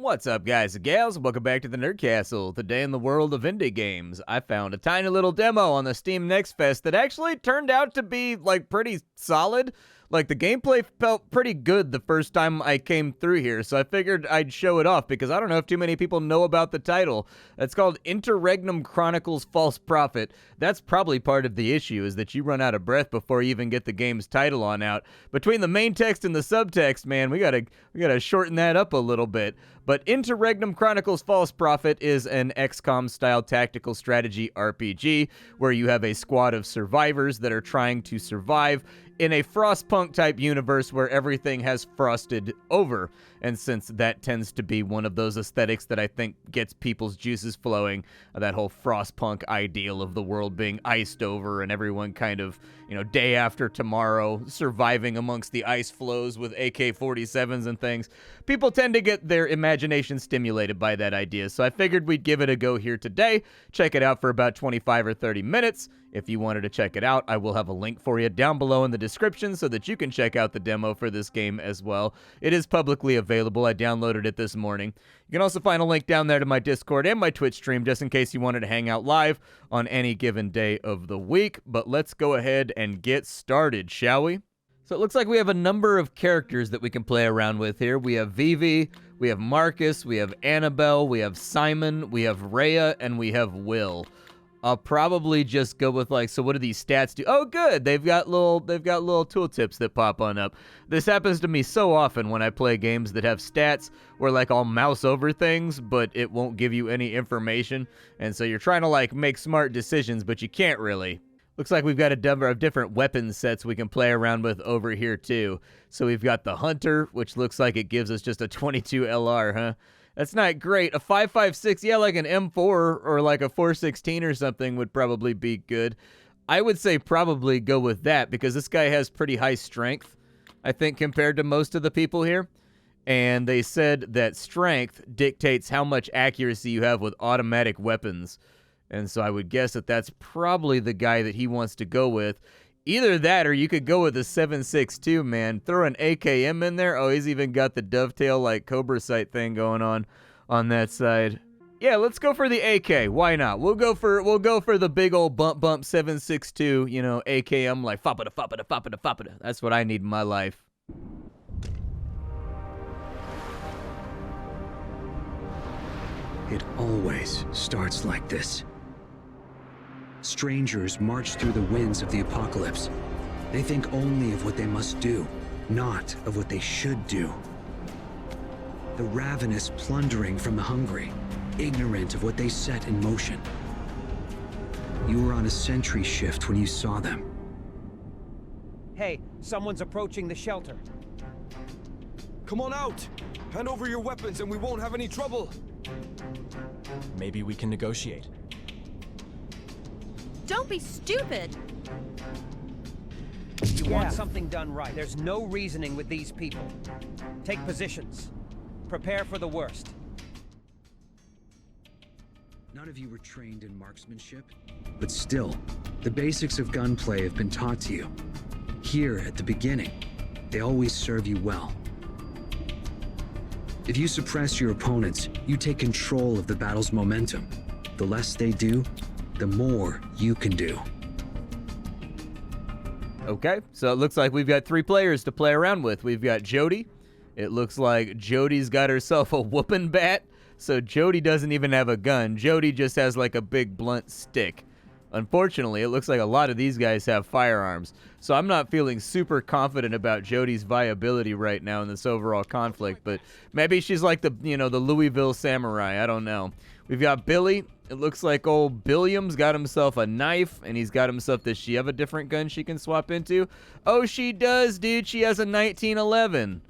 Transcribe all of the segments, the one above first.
What's up, guys and gals? Welcome back to the Nerd Castle. Today in the world of indie games, I found a tiny little demo on the Steam Next Fest that actually turned out to be, like, pretty solid. Like, the gameplay felt pretty good the first time I came through here, so I figured I'd show it off because I don't know if too many people know about the title. It's called Interregnum Chronicles False Prophet. That's probably part of the issue, is that you run out of breath before you even get the game's title on out. Between the main text and the subtext, man, we gotta shorten that up a little bit. But Interregnum Chronicles False Prophet is an XCOM-style tactical strategy RPG where you have a squad of survivors that are trying to survive in a Frostpunk-type universe where everything has frosted over. And since that tends to be one of those aesthetics that I think gets people's juices flowing, that whole Frostpunk ideal of the world being iced over and everyone kind of, day after tomorrow surviving amongst the ice floes with AK-47s and things, people tend to get their imagination stimulated by that idea. So I figured we'd give it a go here today, check it out for about 25 or 30 minutes. If you wanted to check it out, I will have a link for you down below in the description so that you can check out the demo for this game as well. It is publicly available. I downloaded it this morning. You can also find a link down there to my Discord and my Twitch stream just in case you wanted to hang out live on any given day of the week. But let's go ahead and get started, shall we? So it looks like we have a number of characters that we can play around with here. We have Vivi, we have Marcus, we have Annabelle, we have Simon, we have Rhea, and we have Will. I'll probably just go with so what do these stats do? Oh, good. They've got little tooltips that pop on up. This happens to me so often when I play games that have stats where I'll mouse over things, but it won't give you any information. And so you're trying to make smart decisions, but you can't really. Looks like we've got a number of different weapon sets we can play around with over here too. So we've got the Hunter, which looks like it gives us just a 22 LR, huh? That's not great. A 5.56, yeah, like an M4 or like a 4.16 or something would probably be good. I would say probably go with that because this guy has pretty high strength, I think, compared to most of the people here. And they said that strength dictates how much accuracy you have with automatic weapons. And so I would guess that that's probably the guy that he wants to go with. Either that or you could go with a 7.62, man. Throw an AKM in there. Oh, he's even got the dovetail Cobra sight thing going on that side. Yeah, let's go for the AK. Why not? We'll go for the big old bump 7.62, AKM foppada. That's what I need in my life. It always starts like this. Strangers march through the winds of the apocalypse. They think only of what they must do, not of what they should do. The ravenous plundering from the hungry, ignorant of what they set in motion. You were on a sentry shift when you saw them. Hey, someone's approaching the shelter. Come on out! Hand over your weapons and we won't have any trouble! Maybe we can negotiate. Don't be stupid! You want something done right. There's no reasoning with these people. Take positions. Prepare for the worst. None of you were trained in marksmanship, but still, the basics of gunplay have been taught to you. Here, at the beginning, they always serve you well. If you suppress your opponents, you take control of the battle's momentum. The less they do, the more you can do. Okay, so it looks like we've got 3 players to play around with. We've got Jody. It looks like Jody's got herself a whooping bat, so Jody doesn't even have a gun. Jody just has a big blunt stick. Unfortunately, it looks like a lot of these guys have firearms, so I'm not feeling super confident about Jody's viability right now in this overall conflict, but maybe she's like the Louisville Samurai, I don't know. We've got Billy. It looks like old Billiam's got himself a knife, and he's got himself, does she have a different gun she can swap into? Oh, she does, dude. She has a 1911.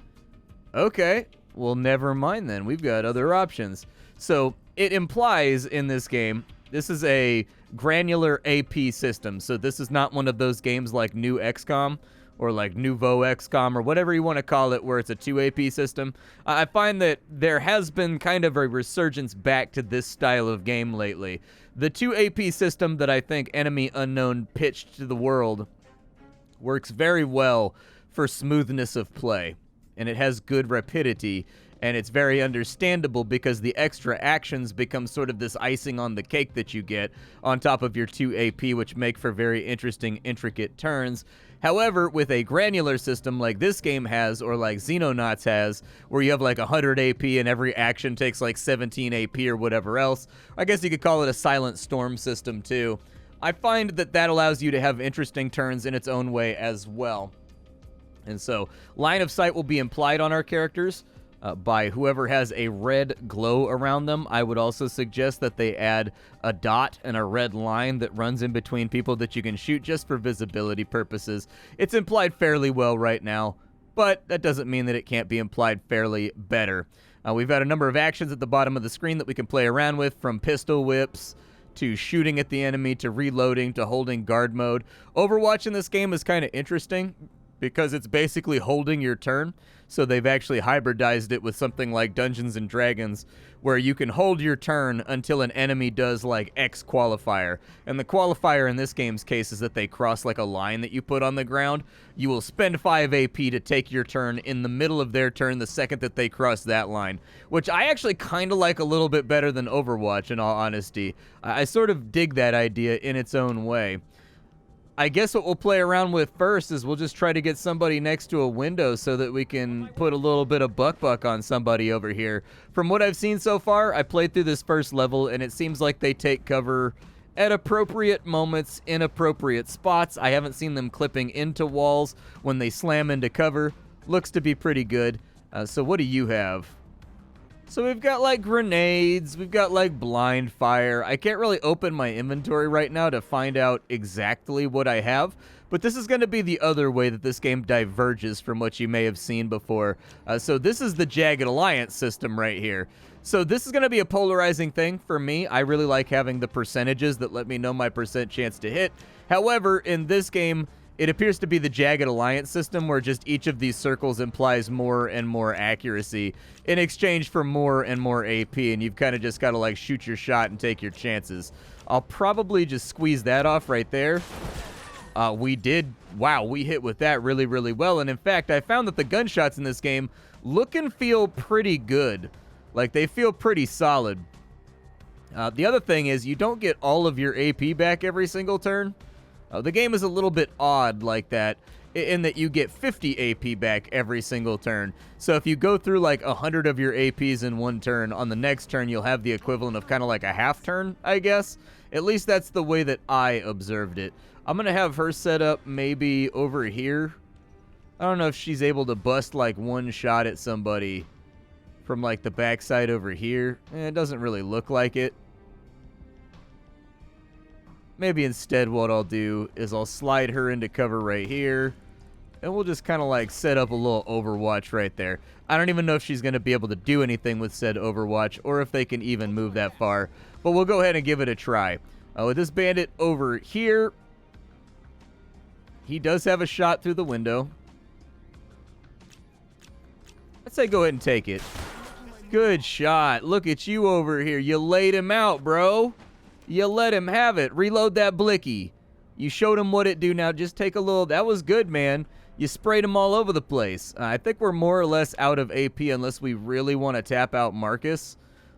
Okay, well, never mind then. We've got other options. So it implies in this game, this is a granular AP system. So this is not one of those games like New XCOM or Nouveau XCOM or whatever you want to call it, where it's a 2 AP system. I find that there has been kind of a resurgence back to this style of game lately. The 2 AP system that I think Enemy Unknown pitched to the world works very well for smoothness of play, and it has good rapidity, And it's very understandable because the extra actions become sort of this icing on the cake that you get on top of your 2 AP, which make for very interesting, intricate turns. However, with a granular system like this game has, or like Xenonauts has, where you have like 100 AP and every action takes like 17 AP or whatever else, I guess you could call it a Silent Storm system too. I find that that allows you to have interesting turns in its own way as well. And so, line of sight will be implied on our characters by whoever has a red glow around them. I would also suggest that they add a dot and a red line that runs in between people that you can shoot just for visibility purposes. It's implied fairly well right now, but that doesn't mean that it can't be implied fairly better. We've got a number of actions at the bottom of the screen that we can play around with, from pistol whips to shooting at the enemy to reloading to holding guard mode. Overwatch in this game is kind of interesting because it's basically holding your turn. So they've actually hybridized it with something like Dungeons and Dragons, where you can hold your turn until an enemy does like X qualifier. And the qualifier in this game's case is that they cross like a line that you put on the ground. You will spend 5 AP to take your turn in the middle of their turn the second that they cross that line, which I actually kind of like a little bit better than Overwatch, in all honesty. I sort of dig that idea in its own way. I guess what we'll play around with first is we'll just try to get somebody next to a window so that we can put a little bit of buck on somebody over here. From what I've seen so far, I played through this first level, and it seems like they take cover at appropriate moments in appropriate spots. I haven't seen them clipping into walls when they slam into cover. Looks to be pretty good. So what do you have? So we've got like grenades, we've got like blind fire. I can't really open my inventory right now to find out exactly what I have, but this is going to be the other way that this game diverges from what you may have seen before. So this is the Jagged Alliance system right here. So this is going to be a polarizing thing for me. I really like having the percentages that let me know my percent chance to hit. However, in this game, it appears to be the Jagged Alliance system, where just each of these circles implies more and more accuracy in exchange for more and more AP, and you've kind of just got to like shoot your shot and take your chances. I'll probably just squeeze that off right there. We hit with that really, really well, and in fact, I found that the gunshots in this game look and feel pretty good. Like, they feel pretty solid. The other thing is, you don't get all of your AP back every single turn. The game is a little bit odd like that, in that you get 50 AP back every single turn. So if you go through like 100 of your APs in one turn, on the next turn you'll have the equivalent of kind of like a half turn, I guess. At least that's the way that I observed it. I'm going to have her set up maybe over here. I don't know if she's able to bust like one shot at somebody from like the backside over here. It doesn't really look like it. Maybe instead what I'll do is I'll slide her into cover right here, and we'll just kind of like set up a little Overwatch right there. I don't even know if she's going to be able to do anything with said Overwatch, or if they can even move that far, but we'll go ahead and give it a try. With this bandit over here, he does have a shot through the window. I'd say go ahead and take it. Good shot. Look at you over here. You laid him out, bro. You let him have it. Reload that blicky. You showed him what it do. Now just take a little. That was good, man. You sprayed him all over the place. I think we're more or less out of AP unless we really want to tap out Marcus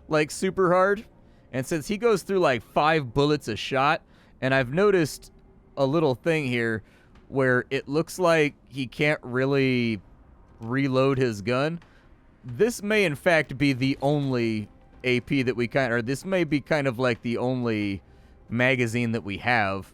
like super hard. And since he goes through like 5 bullets a shot, and I've noticed a little thing here where it looks like he can't really reload his gun. This may in fact be the only AP that we this may be kind of like the only magazine that we have.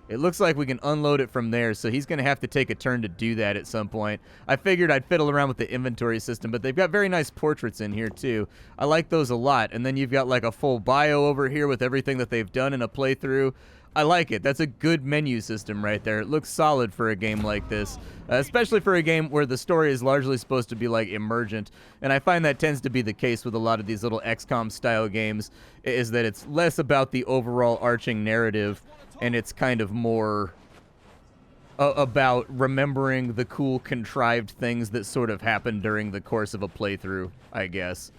It looks like we can unload it from there, so he's going to have to take a turn to do that at some point. I figured I'd fiddle around with the inventory system, but they've got very nice portraits in here too. I like those a lot. And then you've got like a full bio over here with everything that they've done in a playthrough. I like it. That's a good menu system right there. It looks solid for a game like this, especially for a game where the story is largely supposed to be like emergent. And I find that tends to be the case with a lot of these little XCOM style games, is that it's less about the overall arching narrative, and it's kind of more about remembering the cool contrived things that sort of happen during the course of a playthrough, I guess.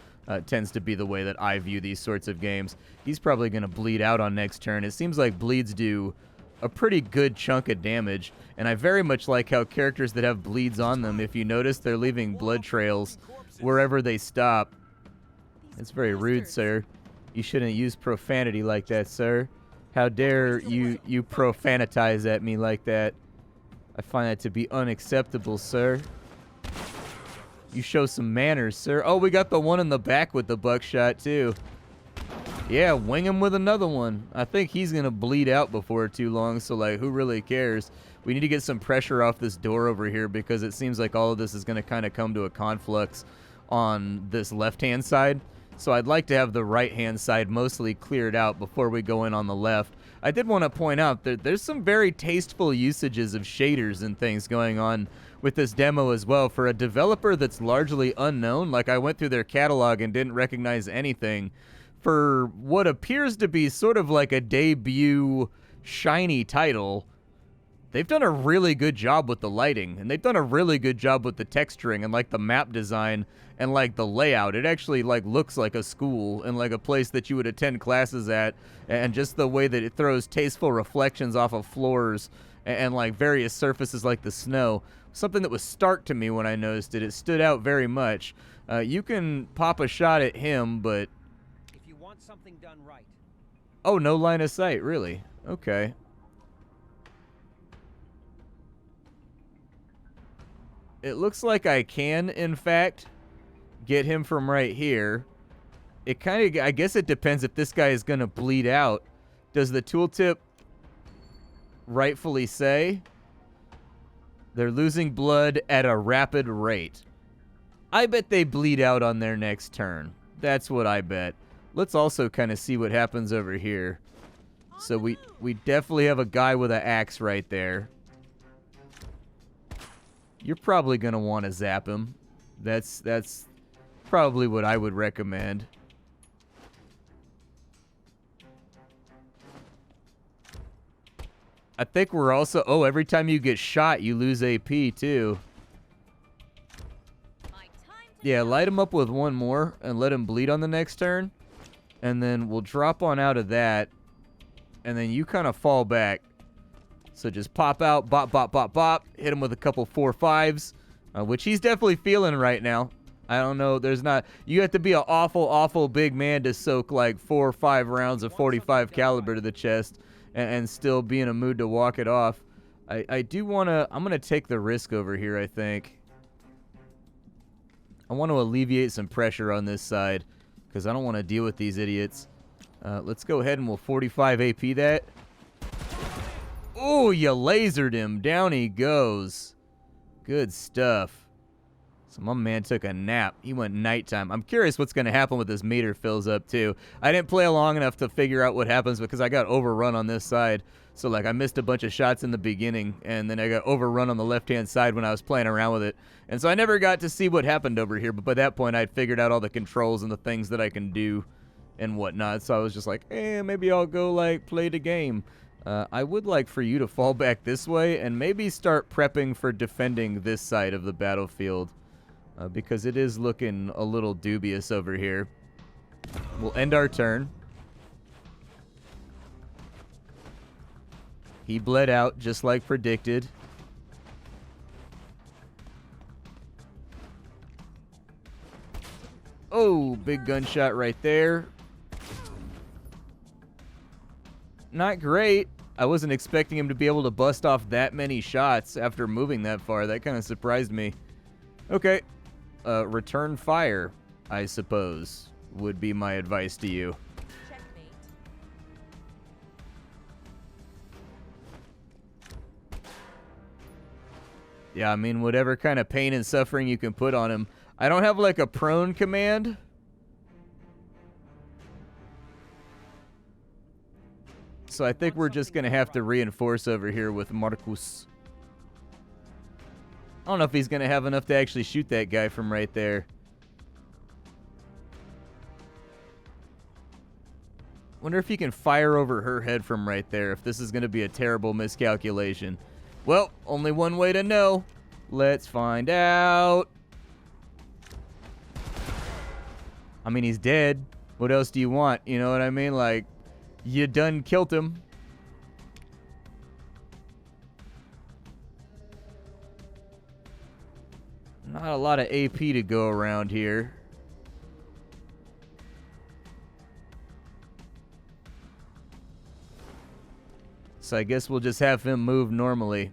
Tends to be the way that I view these sorts of games. He's probably going to bleed out on next turn. It seems like bleeds do a pretty good chunk of damage, and I very much like how characters that have bleeds on them, if you notice, they're leaving blood trails wherever they stop. It's very rude, sir. You shouldn't use profanity like that, sir. How dare you profanitize at me like that? I find that to be unacceptable, sir. You show some manners, sir. Oh, we got the one in the back with the buckshot, too. Yeah, wing him with another one. I think he's going to bleed out before too long, so, like, who really cares? We need to get some pressure off this door over here because it seems like all of this is going to kind of come to a conflux on this left-hand side. So I'd like to have the right-hand side mostly cleared out before we go in on the left. I did want to point out that there's some very tasteful usages of shaders and things going on with this demo as well. For a developer that's largely unknown, like I went through their catalog and didn't recognize anything, for what appears to be sort of like a debut shiny title, they've done a really good job with the lighting, and they've done a really good job with the texturing and like the map design and like the layout. It actually like looks like a school and like a place that you would attend classes at, and just the way that it throws tasteful reflections off of floors and like various surfaces like the snow. Something that was stark to me when I noticed it. It stood out very much. You can pop a shot at him, but If you want something done right, oh, no line of sight, really? Okay. It looks like I can, in fact, get him from right here. It kind of, I guess it depends if this guy is going to bleed out. Does the tooltip rightfully say they're losing blood at a rapid rate? I bet they bleed out on their next turn. That's what I bet. Let's also kind of see what happens over here. So we definitely have a guy with an axe right there. You're probably going to want to zap him. That's probably what I would recommend. I think we're also... Oh, every time you get shot, you lose AP, too. Yeah, light him up with one more and let him bleed on the next turn. And then we'll drop on out of that. And then you kind of fall back. So just pop out, bop, bop, bop, bop. Hit him with a couple 4-5s, which he's definitely feeling right now. I don't know. There's not... You have to be an awful, awful big man to soak like 4 or 5 rounds of 45 caliber to the chest and still be in a mood to walk it off. I do want to... I'm going to take the risk over here, I think. I want to alleviate some pressure on this side because I don't want to deal with these idiots. Let's go ahead and we'll 45 AP that. Oh, you lasered him. Down he goes. Good stuff. So my man took a nap. He went nighttime. I'm curious what's going to happen when this meter fills up, too. I didn't play long enough to figure out what happens because I got overrun on this side. So, like, I missed a bunch of shots in the beginning, and then I got overrun on the left-hand side when I was playing around with it. And so I never got to see what happened over here, but by that point I'd figured out all the controls and the things that I can do and whatnot. So I was just like, maybe I'll go, like, play the game. I would like for you to fall back this way and maybe start prepping for defending this side of the battlefield because it is looking a little dubious over here. We'll end our turn. He bled out just like predicted. Oh, big gunshot right there. Not great. I wasn't expecting him to be able to bust off that many shots after moving that far. That kind of surprised me. Okay. Return fire, I suppose, would be my advice to you. Checkmate. Yeah, I mean, whatever kind of pain and suffering you can put on him. I don't have, like, a prone command. So I think we're just going to have to reinforce over here with Marcus. I don't know if he's going to have enough to actually shoot that guy from right there. Wonder if he can fire over her head from right there, if this is going to be a terrible miscalculation. Well, only one way to know. Let's find out. I mean, he's dead. What else do you want? You know what I mean? Like, you done killed him. Not a lot of AP to go around here. So I guess we'll just have him move normally.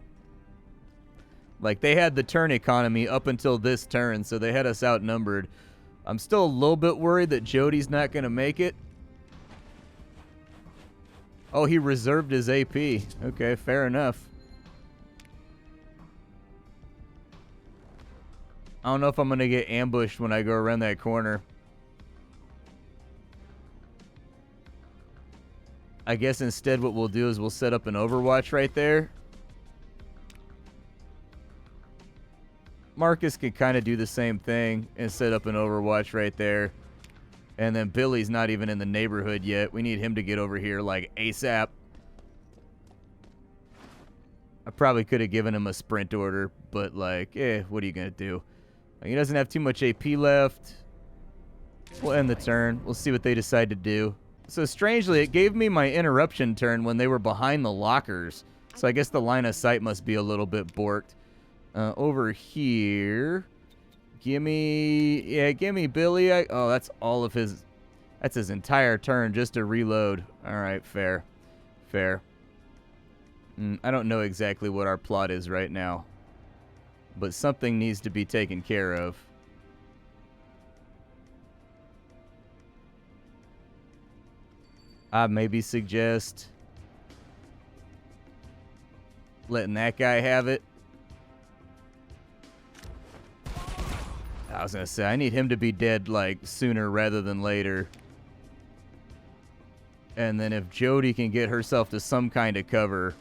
Like, they had the turn economy up until this turn, so they had us outnumbered. I'm still a little bit worried that Jody's not going to make it. Oh, he reserved his AP. Okay, fair enough. I don't know if I'm going to get ambushed when I go around that corner. I guess instead what we'll do is we'll set up an Overwatch right there. Marcus can kind of do the same thing and set up an Overwatch right there. And then Billy's not even in the neighborhood yet. We need him to get over here like ASAP. I probably could have given him a sprint order, but like, what are you going to do? He doesn't have too much AP left. We'll end the turn. We'll see what they decide to do. So strangely, it gave me my interruption turn when they were behind the lockers. So I guess the line of sight must be a little bit borked. Over here. Gimme Billy. Oh, that's all of his... That's his entire turn just to reload. All right, fair. Fair. I don't know exactly what our plot is right now. But something needs to be taken care of. I'd maybe suggest letting that guy have it. I was going to say, I need him to be dead, like, sooner rather than later. And then if Jody can get herself to some kind of cover,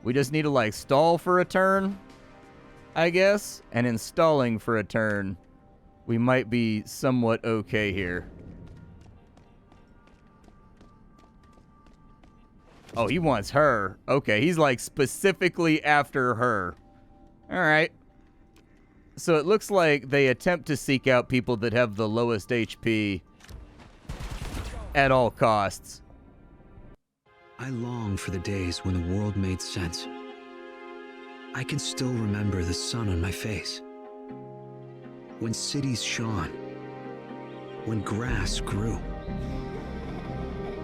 we just need to, like, stall for a turn, I guess. And in stalling for a turn, we might be somewhat okay here. Oh, he wants her. Okay, he's, like, specifically after her. All right. So it looks like they attempt to seek out people that have the lowest HP at all costs. I long for the days when the world made sense. I can still remember the sun on my face. When cities shone. When grass grew.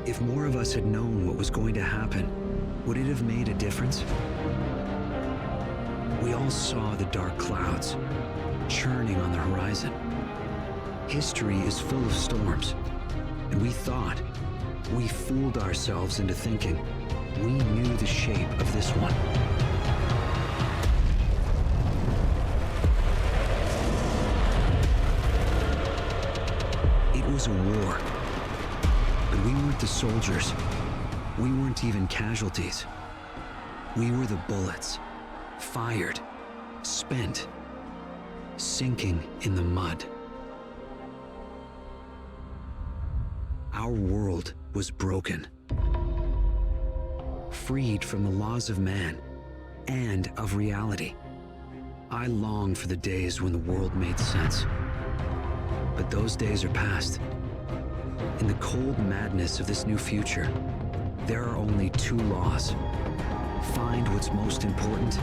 If more of us had known what was going to happen, would it have made a difference? We all saw the dark clouds churning on the horizon. History is full of storms, and we thought, we fooled ourselves into thinking we knew the shape of this one. It was a war, but we weren't the soldiers. We weren't even casualties. We were the bullets. Fired, spent, sinking in the mud. Our world was broken, freed from the laws of man and of reality. I long for the days when the world made sense, but those days are past. In the cold madness of this new future, there are only two laws. Find what's most important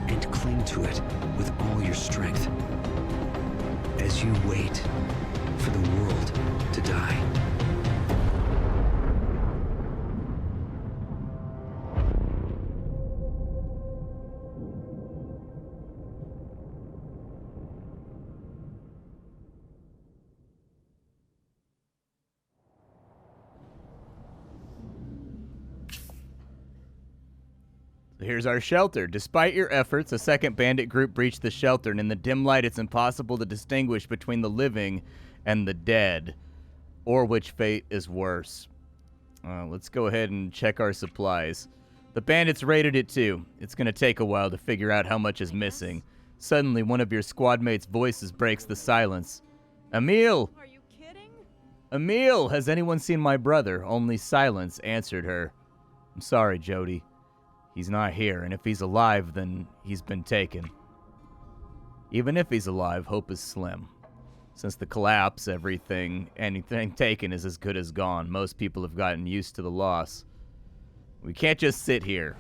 and cling to it with all your strength as you wait for the world to die. Here's our shelter. Despite your efforts, a second bandit group breached the shelter, and in the dim light, it's impossible to distinguish between the living and the dead, or which fate is worse. Let's go ahead and check our supplies. The bandits raided it too. It's going to take a while to figure out how much is missing. Suddenly, one of your squad mates' voices breaks the silence. Emil! Are you kidding? Emil! Has anyone seen my brother? Only silence answered her. I'm sorry, Jody. He's not here, and if he's alive, then he's been taken. Even if he's alive, hope is slim. Since the collapse, anything taken is as good as gone. Most people have gotten used to the loss. We can't just sit here.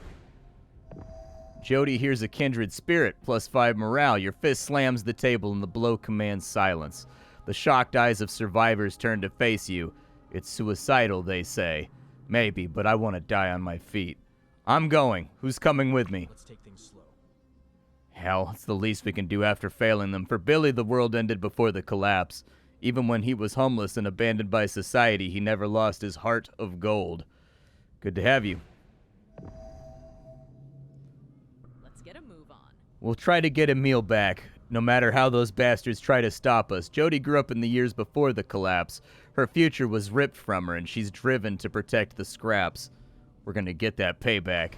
Jody hears a kindred spirit, +5 morale. Your fist slams the table and the blow commands silence. The shocked eyes of survivors turn to face you. It's suicidal, they say. Maybe, but I want to die on my feet. I'm going. Who's coming with me? Let's take things slow. Hell, it's the least we can do after failing them. For Billy, the world ended before the collapse. Even when he was homeless and abandoned by society, he never lost his heart of gold. Good to have you. Let's get a move on. We'll try to get Emil back, no matter how those bastards try to stop us. Jody grew up in the years before the collapse. Her future was ripped from her, and she's driven to protect the scraps. We're gonna get that payback.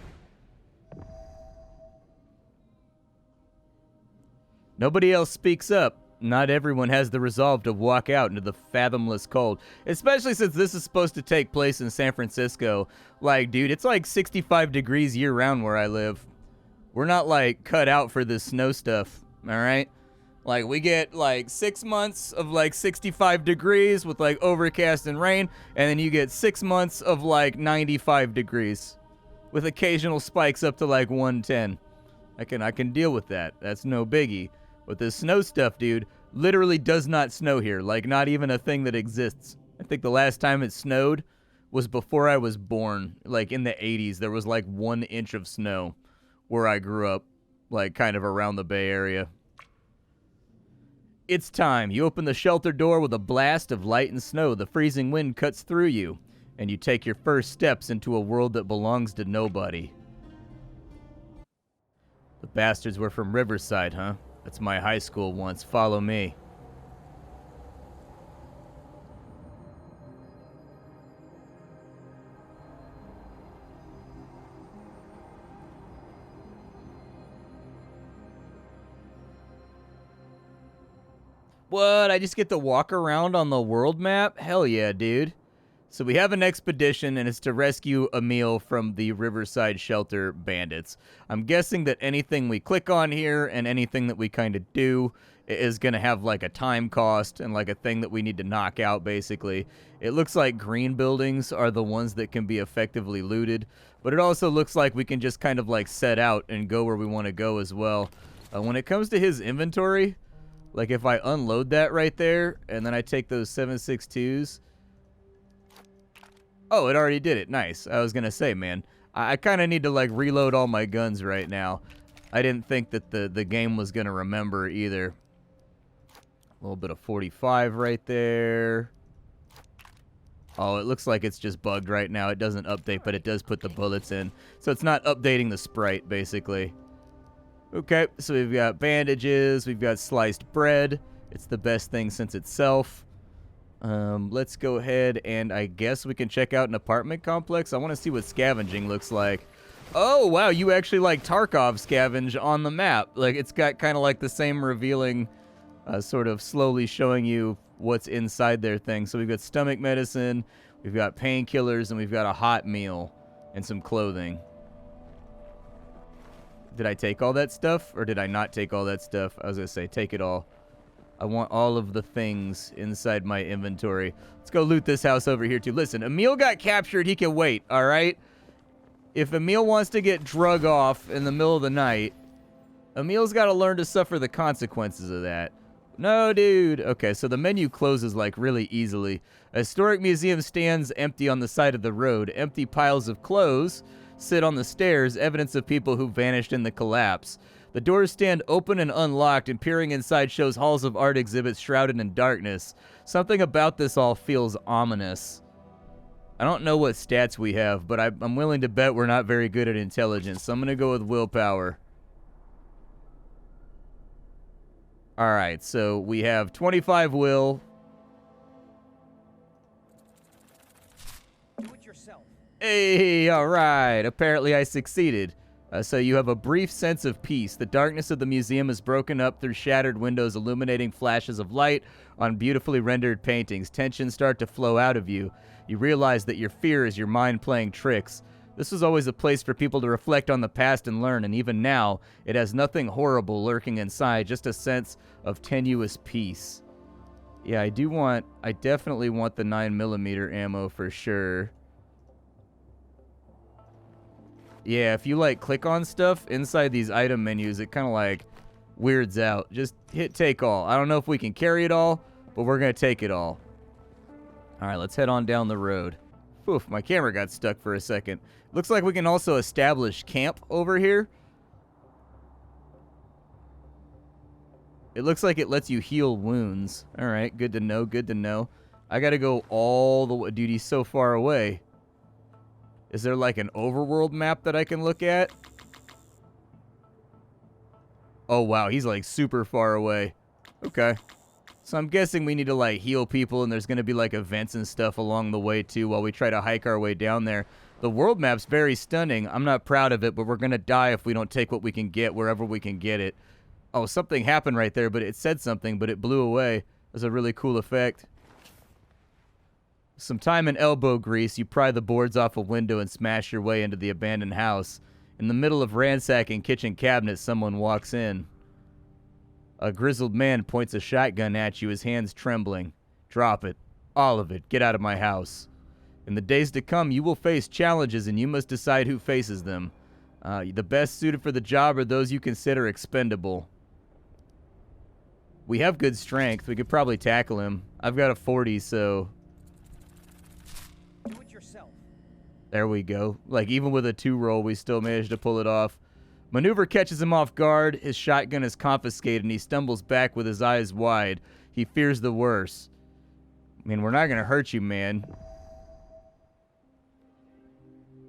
Nobody else speaks up. Not everyone has the resolve to walk out into the fathomless cold, especially since this is supposed to take place in San Francisco. Like, dude, it's like 65 degrees year-round where I live. We're not, like, cut out for this snow stuff, all right? Like, we get, like, 6 months of, like, 65 degrees with, like, overcast and rain, and then you get 6 months of, like, 95 degrees with occasional spikes up to, like, 110. I can deal with that. That's no biggie. But this snow stuff, dude, literally does not snow here. Like, not even a thing that exists. I think the last time it snowed was before I was born. Like, in the 80s, there was, like, 1 inch of snow where I grew up, like, kind of around the Bay Area. It's time. You open the shelter door with a blast of light and snow. The freezing wind cuts through you, and you take your first steps into a world that belongs to nobody. The bastards were from Riverside, huh? That's my high school once. Follow me. What? I just get to walk around on the world map? Hell yeah, dude. So we have an expedition, and it's to rescue Emil from the Riverside Shelter bandits. I'm guessing that anything we click on here and anything that we kind of do is going to have, like, a time cost and, like, a thing that we need to knock out, basically. It looks like green buildings are the ones that can be effectively looted, but it also looks like we can just kind of, like, set out and go where we want to go as well. When it comes to his inventory, like, if I unload that right there, and then I take those 7.62s... Oh, it already did it. Nice. I was going to say, man, I kind of need to, like, reload all my guns right now. I didn't think that the game was going to remember either. A little bit of 45 right there. Oh, it looks like it's just bugged right now. It doesn't update, but it does put the bullets in. So it's not updating the sprite, basically. Okay, so we've got bandages. We've got sliced bread. It's the best thing since itself. Let's go ahead and I guess we can check out an apartment complex. I want to see what scavenging looks like. Oh, wow, you actually, like, Tarkov scavenge on the map. Like, it's got kind of like the same revealing, sort of slowly showing you what's inside their thing. So we've got stomach medicine, we've got painkillers, and we've got a hot meal and some clothing. Did I take all that stuff, or did I not take all that stuff? I was going to say, take it all. I want all of the things inside my inventory. Let's go loot this house over here, too. Listen, Emil got captured. He can wait, all right? If Emil wants to get drug off in the middle of the night, Emil's got to learn to suffer the consequences of that. No, dude. Okay, so the menu closes, like, really easily. A historic museum stands empty on the side of the road. Empty piles of clothes sit on the stairs, evidence of people who vanished in the collapse. The doors stand open and unlocked, and peering inside shows halls of art exhibits shrouded in darkness. Something about this all feels ominous. I don't know what stats we have, but I'm willing to bet we're not very good at intelligence, so I'm going to go with willpower. Alright, so we have 25 will. Do it yourself. Hey, alright. Apparently I succeeded. So you have a brief sense of peace. The darkness of the museum is broken up through shattered windows, illuminating flashes of light on beautifully rendered paintings. Tensions start to flow out of you. You realize that your fear is your mind playing tricks. This was always a place for people to reflect on the past and learn, and even now, it has nothing horrible lurking inside, just a sense of tenuous peace. Yeah, I definitely want the 9mm ammo for sure. Yeah, if you like click on stuff inside these item menus, it kind of like weirds out. Just hit take all. I don't know if we can carry it all, but we're going to take it all. All right, let's head on down the road. Oof, my camera got stuck for a second. Looks like we can also establish camp over here. It looks like it lets you heal wounds. All right, good to know, good to know. I got to go all the way. Dude, he's so far away. Is there like an overworld map that I can look at? Oh, wow, he's like super far away. Okay. So I'm guessing we need to like heal people, and there's going to be like events and stuff along the way too while we try to hike our way down there. The world map's very stunning. I'm not proud of it, but we're going to die if we don't take what we can get wherever we can get it. Oh, something happened right there, but it said something, but it blew away. It was a really cool effect. Some time and elbow grease, you pry the boards off a window and smash your way into the abandoned house. In the middle of ransacking kitchen cabinets, someone walks in. A grizzled man points a shotgun at you, his hands trembling. Drop it. All of it. Get out of my house. In the days to come, you will face challenges, and you must decide who faces them. The best suited for the job are those you consider expendable. We have good strength. We could probably tackle him. I've got a 40, so... Do it yourself. There we go. Like, even with a 2 roll, we still managed to pull it off. Maneuver catches him off guard. His shotgun is confiscated, and he stumbles back with his eyes wide. He fears the worst. I mean, we're not going to hurt you, man.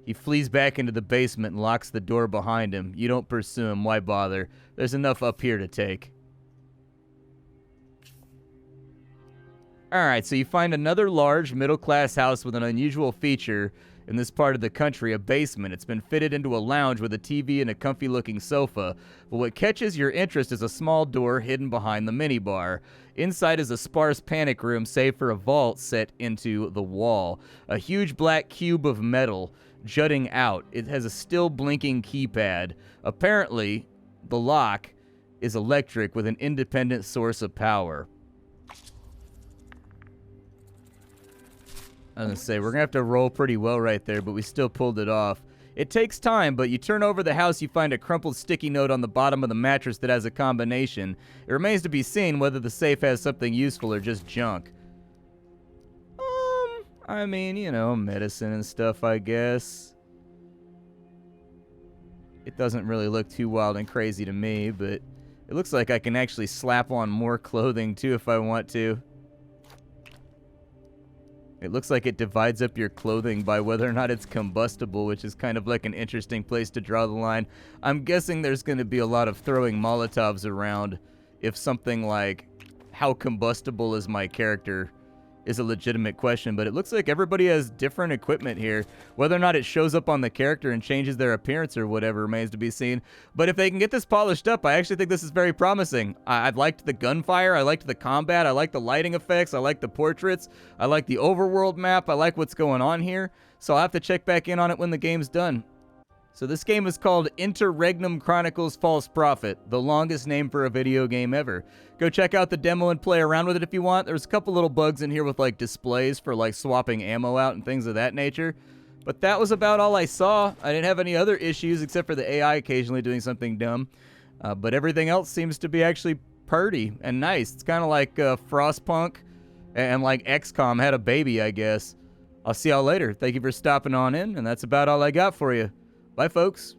He flees back into the basement and locks the door behind him. You don't pursue him. Why bother? There's enough up here to take. Alright, so you find another large, middle-class house with an unusual feature in this part of the country, a basement. It's been fitted into a lounge with a TV and a comfy-looking sofa. But what catches your interest is a small door hidden behind the minibar. Inside is a sparse panic room, save for a vault set into the wall. A huge black cube of metal jutting out. It has a still blinking keypad. Apparently, the lock is electric with an independent source of power. I was going to say, we're going to have to roll pretty well right there, but we still pulled it off. It takes time, but you turn over the house, you find a crumpled sticky note on the bottom of the mattress that has a combination. It remains to be seen whether the safe has something useful or just junk. I mean, you know, medicine and stuff, I guess. It doesn't really look too wild and crazy to me, but it looks like I can actually slap on more clothing, too, if I want to. It looks like it divides up your clothing by whether or not it's combustible, which is kind of like an interesting place to draw the line. I'm guessing there's going to be a lot of throwing Molotovs around if something like, how combustible is my character, is a legitimate question, but it looks like everybody has different equipment here. Whether or not it shows up on the character and changes their appearance or whatever remains to be seen. But if they can get this polished up, I actually think this is very promising. I liked the gunfire, I liked the combat, I like the lighting effects, I like the portraits, I like the overworld map, I like what's going on here. So I'll have to check back in on it when the game's done. So this game is called Interregnum Chronicles False Prophet, the longest name for a video game ever. Go check out the demo and play around with it if you want. There's a couple little bugs in here with like displays for like swapping ammo out and things of that nature. But that was about all I saw. I didn't have any other issues except for the AI occasionally doing something dumb. But everything else seems to be actually purty and nice. It's kind of like Frostpunk and like XCOM had a baby, I guess. I'll see y'all later. Thank you for stopping on in, and that's about all I got for you. Bye, folks.